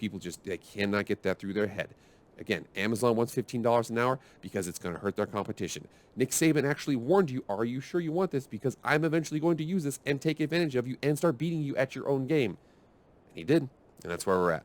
people they cannot get that through their head. Again, Amazon wants $15 an hour because it's going to hurt their competition. Nick Saban actually warned you, are you sure you want this? Because I'm eventually going to use this and take advantage of you and start beating you at your own game. And he did, and that's where we're at.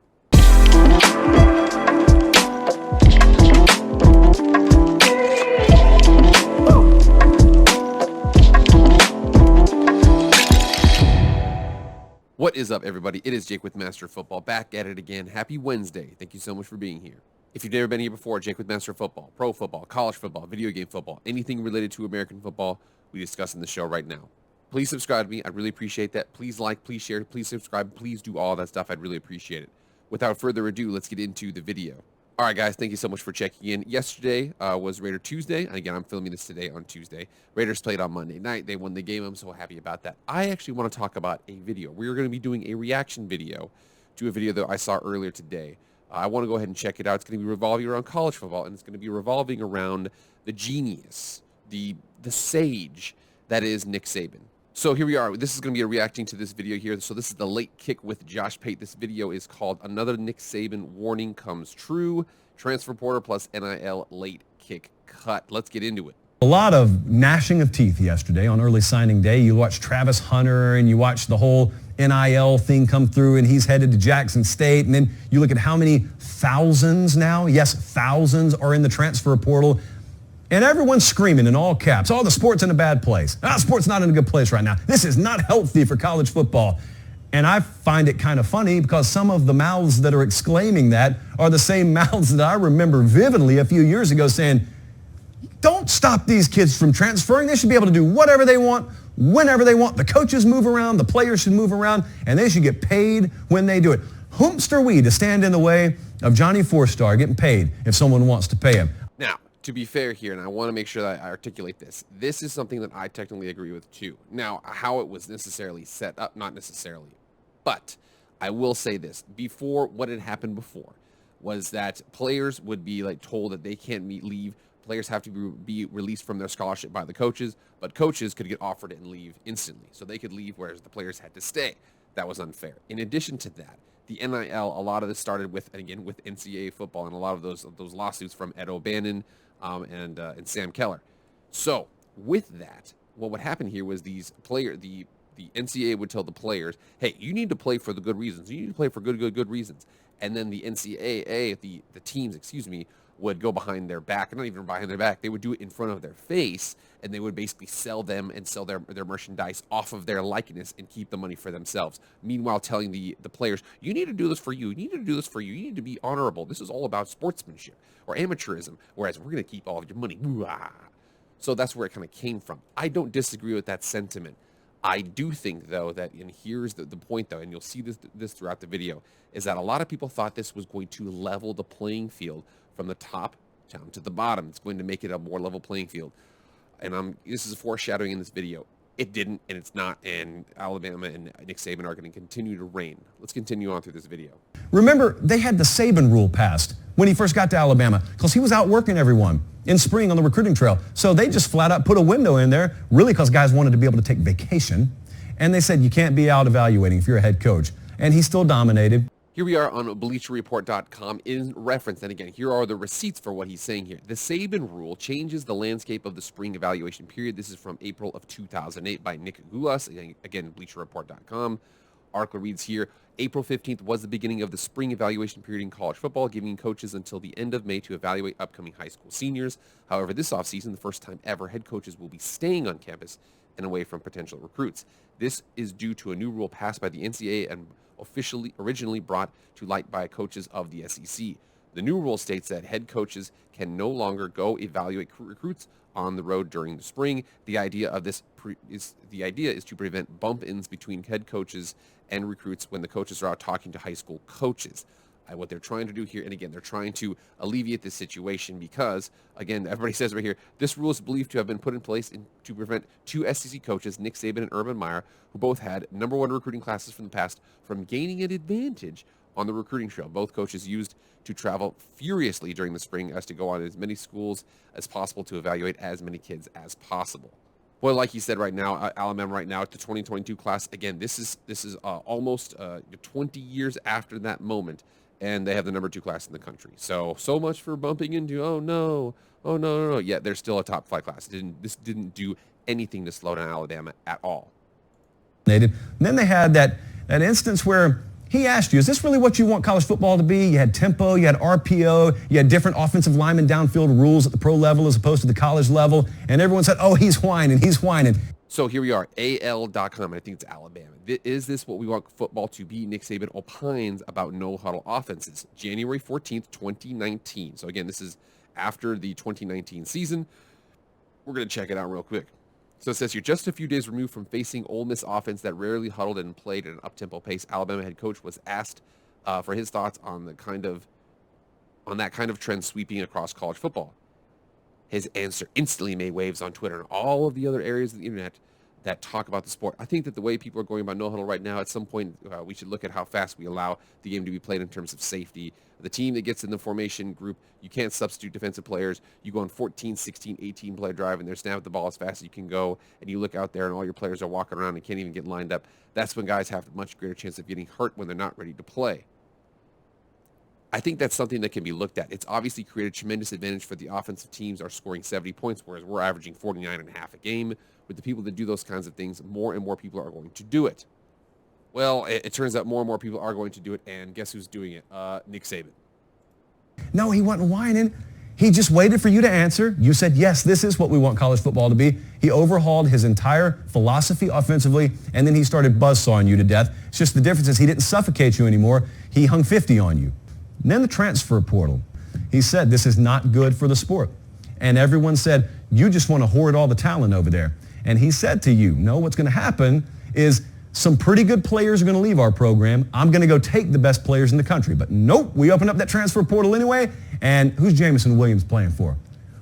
What is up, everybody? It is Jake with Master of Football, back at it again. Happy Wednesday. Thank you so much for being here. If you've never been here before, Jake with Master of Football, pro football, college football, video game football, anything related to American football, we discuss in the show right now. Please subscribe to me. I'd really appreciate that. Please like, please share, please subscribe, please do all that stuff. I'd really appreciate it. Without further ado, let's get into the video. All right, guys, thank you so much for checking in. Yesterday was Raider Tuesday. Again, I'm filming this today on Tuesday. Raiders played on Monday night. They won the game. I'm so happy about that. I actually want to talk about a video. We're going to be doing a reaction video to a video that I saw earlier today. I want to go ahead and check it out. It's going to be revolving around college football, and it's going to be revolving around the genius, the sage that is Nick Saban. So here we are. This is going to be reacting to this video here. So this is the late kick with Josh Pate. This video is called Another Nick Saban Warning Comes True. Transfer portal plus NIL late kick cut. Let's get into it. A lot of gnashing of teeth yesterday on early signing day. You watched Travis Hunter and you watched the whole NIL thing come through, and he's headed to Jackson State. And then you look at how many thousands now, yes, thousands are in the transfer portal. And everyone's screaming in all caps, oh, the sport's in a bad place. Sport's not in a good place right now. This is not healthy for college football. And I find it kind of funny because some of the mouths that are exclaiming that are the same mouths that I remember vividly a few years ago saying, don't stop these kids from transferring. They should be able to do whatever they want, whenever they want. The coaches move around, the players should move around, and they should get paid when they do it. Whomst are we to stand in the way of Johnny Four-Star getting paid if someone wants to pay him? Now, to be fair here, and I want to make sure that I articulate this, this is something that I technically agree with too. Now, how it was necessarily set up, not necessarily, but I will say this. Before, what had happened before was that players would be told that they can't leave. Players have to be released from their scholarship by the coaches, but coaches could get offered and leave instantly. So they could leave, whereas the players had to stay. That was unfair. In addition to that, the NIL, a lot of this started with NCAA football and a lot of those lawsuits from Ed O'Bannon and Sam Keller. So with that, what would happen here was these players, the NCAA would tell the players, hey, you need to play for the good reasons. You need to play for good reasons. And then the NCAA, the teams, would go behind their back, not even behind their back. They would do it in front of their face, and they would basically sell them and sell their merchandise off of their likeness and keep the money for themselves. Meanwhile, telling the players, you need to do this for you. You need to do this for you. You need to be honorable. This is all about sportsmanship or amateurism, whereas we're going to keep all of your money. So that's where it kind of came from. I don't disagree with that sentiment. I do think, though, that, and here's the point, though, and you'll see this throughout the video, is that a lot of people thought this was going to level the playing field from the top down to the bottom. It's going to make it a more level playing field. And this is foreshadowing in this video. It didn't, and it's not, and Alabama and Nick Saban are going to continue to reign. Let's continue on through this video. Remember, they had the Saban rule passed when he first got to Alabama because he was out working everyone in spring on the recruiting trail. So they just flat out put a window in there, really because guys wanted to be able to take vacation. And they said, you can't be out evaluating if you're a head coach. And he still dominated. Here we are on BleacherReport.com in reference, and again, here are the receipts for what he's saying here. The Saban rule changes the landscape of the spring evaluation period. This is from April of 2008 by Nick Gulas, again, BleacherReport.com. Article reads here, April 15th was the beginning of the spring evaluation period in college football, giving coaches until the end of May to evaluate upcoming high school seniors. However, this offseason, the first time ever, head coaches will be staying on campus and away from potential recruits. This is due to a new rule passed by the NCAA and originally brought to light by coaches of the SEC. The new rule states that head coaches can no longer go evaluate recruits on the road during the spring. The idea is to prevent bump-ins between head coaches and recruits when the coaches are out talking to high school coaches. What they're trying to do here, and again, they're trying to alleviate this situation because, again, everybody says right here, this rule is believed to have been put in place to prevent two SEC coaches, Nick Saban and Urban Meyer, who both had #1 recruiting classes from the past, from gaining an advantage on the recruiting trail. Both coaches used to travel furiously during the spring as to go on as many schools as possible to evaluate as many kids as possible. Well, like he said right now, Alabama right now, the 2022 class, again, this is almost 20 years after that moment. and they have the number 2 class in the country. So much for bumping into, oh no, no. Yeah, they're still a top 5 class. This didn't do anything to slow down Alabama at all. And then they had that instance where he asked you, is this really what you want college football to be? You had tempo, you had RPO, you had different offensive lineman downfield rules at the pro level as opposed to the college level, and everyone said, oh, he's whining. So here we are, AL.com, I think it's Alabama. Is this what we want football to be? Nick Saban opines about no-huddle offenses. January 14th, 2019. So again, this is after the 2019 season. We're going to check it out real quick. So it says here, just a few days removed from facing Ole Miss offense that rarely huddled and played at an up-tempo pace, Alabama head coach was asked for his thoughts on that kind of trend sweeping across college football. His answer instantly made waves on Twitter and all of the other areas of the internet that talk about the sport. I think that the way people are going about no huddle right now, at some point we should look at how fast we allow the game to be played in terms of safety. The team that gets in the formation group, you can't substitute defensive players. You go on 14, 16, 18 play drive and they're snapping the ball as fast as you can go, and you look out there and all your players are walking around and can't even get lined up. That's when guys have a much greater chance of getting hurt when they're not ready to play. I think that's something that can be looked at. It's obviously created a tremendous advantage for the offensive teams are scoring 70 points, whereas we're averaging 49.5 a game. With the people that do those kinds of things, more and more people are going to do it. Well, it turns out more and more people are going to do it, and guess who's doing it? Nick Saban. No, he wasn't whining. He just waited for you to answer. You said, yes, this is what we want college football to be. He overhauled his entire philosophy offensively, and then he started buzzsawing you to death. It's just the difference is he didn't suffocate you anymore. He hung 50 on you. And then the transfer portal. He said, this is not good for the sport. And everyone said, you just want to hoard all the talent over there. And he said to you, no, what's going to happen is some pretty good players are going to leave our program. I'm going to go take the best players in the country. But nope, we opened up that transfer portal anyway. And who's Jamison Williams playing for?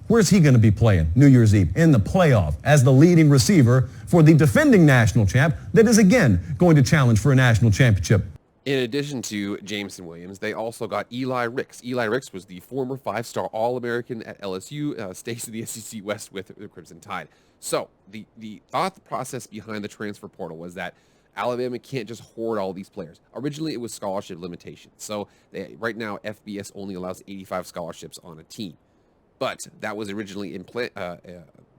Where's he going to be playing New Year's Eve? In the playoff as the leading receiver for the defending national champ that is again going to challenge for a national championship. In addition to Jameson Williams, they also got Eli Ricks. Eli Ricks was the former 5-star All-American at LSU, stays in the SEC West with the Crimson Tide. So the thought process behind the transfer portal was that Alabama can't just hoard all these players. Originally, it was scholarship limitations. So right now, FBS only allows 85 scholarships on a team. But that was originally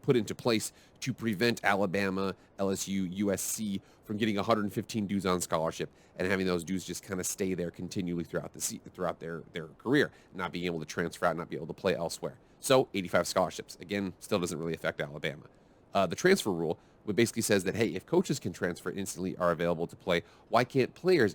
put into place to prevent Alabama, LSU, USC from getting 115 dudes on scholarship and having those dudes just kind of stay there continually throughout their career, not being able to transfer out, not be able to play elsewhere. So 85 scholarships. Again, still doesn't really affect Alabama. The transfer rule basically says that, hey, if coaches can transfer instantly are available to play, why can't players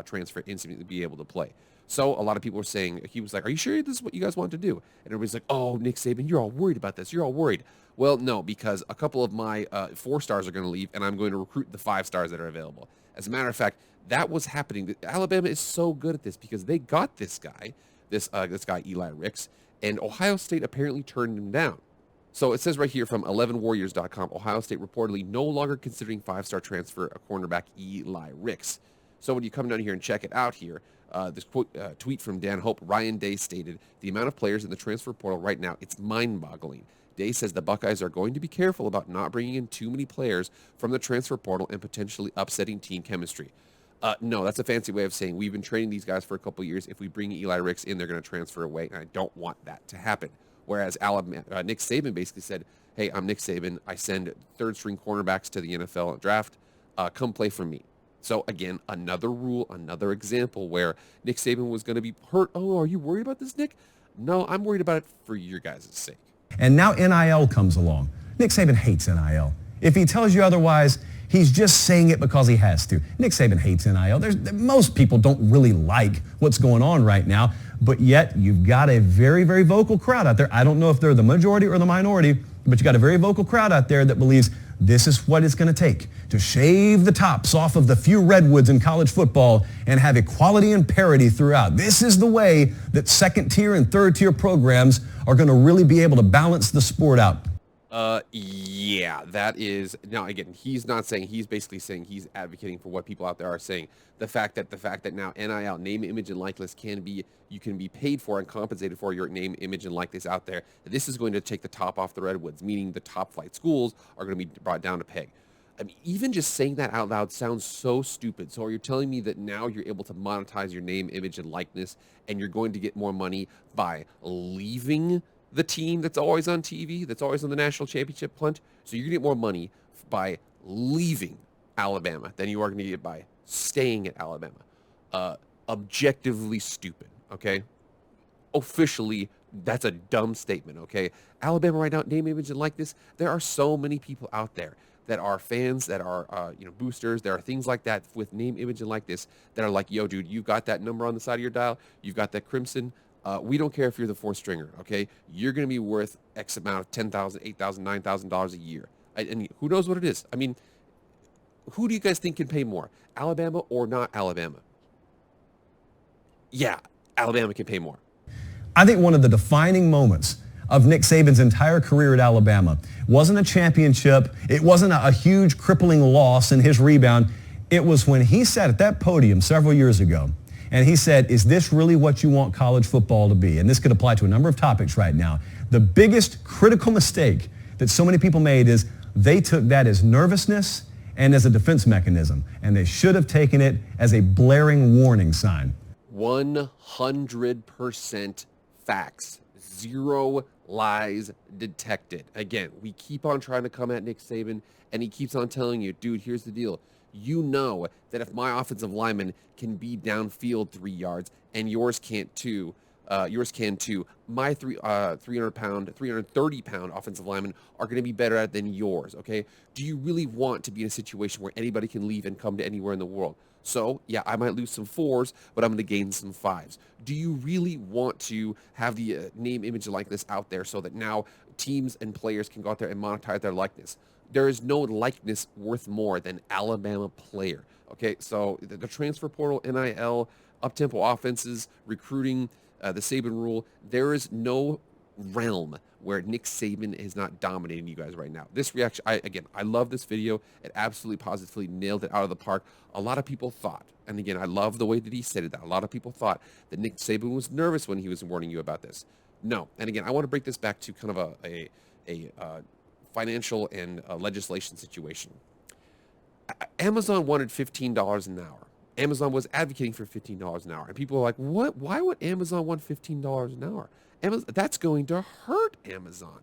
transfer instantly be able to play? So a lot of people were saying, he was like, are you sure this is what you guys want to do? And everybody's like, oh, Nick Saban, you're all worried about this. You're all worried. Well, no, because a couple of my 4-stars are going to leave, and I'm going to recruit the 5-stars that are available. As a matter of fact, that was happening. Alabama is so good at this because they got this guy, this guy Eli Ricks, and Ohio State apparently turned him down. So it says right here from 11warriors.com, Ohio State reportedly no longer considering 5-star transfer a cornerback Eli Ricks. So when you come down here and check it out here, this tweet from Dan Hope, Ryan Day stated, the amount of players in the transfer portal right now, it's mind-boggling. Day says the Buckeyes are going to be careful about not bringing in too many players from the transfer portal and potentially upsetting team chemistry. No, that's a fancy way of saying we've been training these guys for a couple years. If we bring Eli Ricks in, they're going to transfer away, and I don't want that to happen. Whereas Nick Saban basically said, hey, I'm Nick Saban. I send third-string cornerbacks to the NFL draft. Come play for me. So, again, another rule, another example where Nick Saban was going to be hurt. Oh, are you worried about this, Nick? No, I'm worried about it for your guys' sake. And now NIL comes along. Nick Saban hates NIL. If he tells you otherwise, he's just saying it because he has to. Nick Saban hates NIL. Most people don't really like what's going on right now, but yet you've got a very, very vocal crowd out there. I don't know if they're the majority or the minority, but you got a very vocal crowd out there that believes this is what it's going to take to shave the tops off of the few redwoods in college football and have equality and parity throughout. This is the way that second-tier and third-tier programs are going to really be able to balance the sport out. Yeah, that is, now again, he's not saying, he's basically saying he's advocating for what people out there are saying. The fact that now NIL, name, image, and likeness you can be paid for and compensated for your name, image, and likeness out there. This is going to take the top off the redwoods, meaning the top flight schools are going to be brought down to peg. I mean, even just saying that out loud sounds so stupid. So are you telling me that now you're able to monetize your name, image, and likeness, and you're going to get more money by leaving the team that's always on TV, that's always on the national championship hunt? So you're going to get more money by leaving Alabama than you are going to get by staying at Alabama. Objectively stupid, okay? Officially, that's a dumb statement, okay? Alabama right now, name, image, and likeness, there are so many people out there that are fans, that are, boosters. There are things like that with name, image, and likeness that are like, yo, dude, you've got that number on the side of your dial. You've got that crimson. We don't care if you're the fourth stringer, okay? You're going to be worth X amount of $10,000, $8,000, $9,000 a year. And who knows what it is? I mean, who do you guys think can pay more, Alabama or not Alabama? Yeah, Alabama can pay more. I think one of the defining moments of Nick Saban's entire career at Alabama wasn't a championship. It wasn't a huge crippling loss in his rebound. It was when he sat at that podium several years ago and he said, is this really what you want college football to be? And this could apply to a number of topics right now. The biggest critical mistake that so many people made is they took that as nervousness and as a defense mechanism, and they should have taken it as a blaring warning sign. 100% facts. Zero lies detected. Again, we keep on trying to come at Nick Saban, and he keeps on telling you, dude, here's the deal. You know that if my offensive lineman can be downfield 3 yards and yours can't too, my 330-pound offensive linemen are going to be better at it than yours, okay? Do you really want to be in a situation where anybody can leave and come to anywhere in the world? So, yeah, I might lose some 4s, but I'm going to gain some 5s. Do you really want to have the name, image, and likeness out there so that now teams and players can go out there and monetize their likeness? There is no likeness worth more than Alabama player, okay? So the transfer portal, NIL, up-tempo offenses, recruiting, the Saban rule, there is no realm where Nick Saban is not dominating you guys right now. This reaction, I love this video. It absolutely positively nailed it out of the park. A lot of people thought, and again, I love the way that he said it, that a lot of people thought that Nick Saban was nervous when he was warning you about this. No, and again, I want to break this back to kind of a financial and legislation situation. Amazon wanted $15 an hour. Amazon was advocating for $15 an hour. And people are like, what? Why would Amazon want $15 an hour? That's going to hurt Amazon.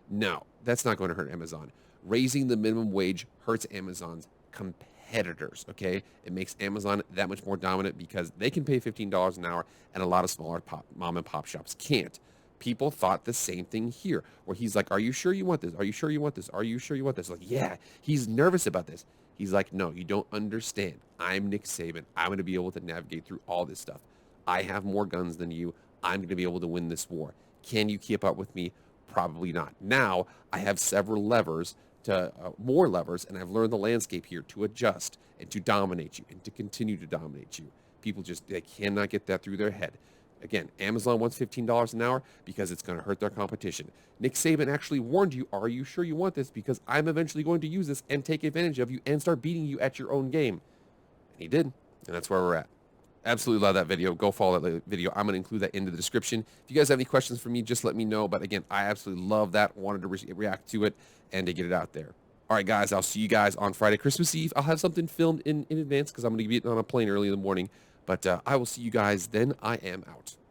No, that's not going to hurt Amazon. Raising the minimum wage hurts Amazon's competitors, okay? It makes Amazon that much more dominant because they can pay $15 an hour and a lot of smaller mom and pop shops can't. People thought the same thing here, where he's like, are you sure you want this? Are you sure you want this? Are you sure you want this? Like, yeah, he's nervous about this. He's like, no, you don't understand. I'm Nick Saban. I'm going to be able to navigate through all this stuff. I have more guns than you. I'm going to be able to win this war. Can you keep up with me? Probably not. Now, I have several levers, more levers, and I've learned the landscape here to adjust and to dominate you and to continue to dominate you. People they cannot get that through their head. Again, Amazon wants $15 an hour because it's going to hurt their competition. Nick Saban actually warned you, are you sure you want this? Because I'm eventually going to use this and take advantage of you and start beating you at your own game. And he did, and that's where we're at. Absolutely love that video. Go follow that video. I'm going to include that in the description. If you guys have any questions for me, just let me know. But again, I absolutely love that. Wanted to react to it and to get it out there. All right, guys, I'll see you guys on Friday, Christmas Eve. I'll have something filmed in advance because I'm going to be on a plane early in the morning. But I will see you guys then. I am out.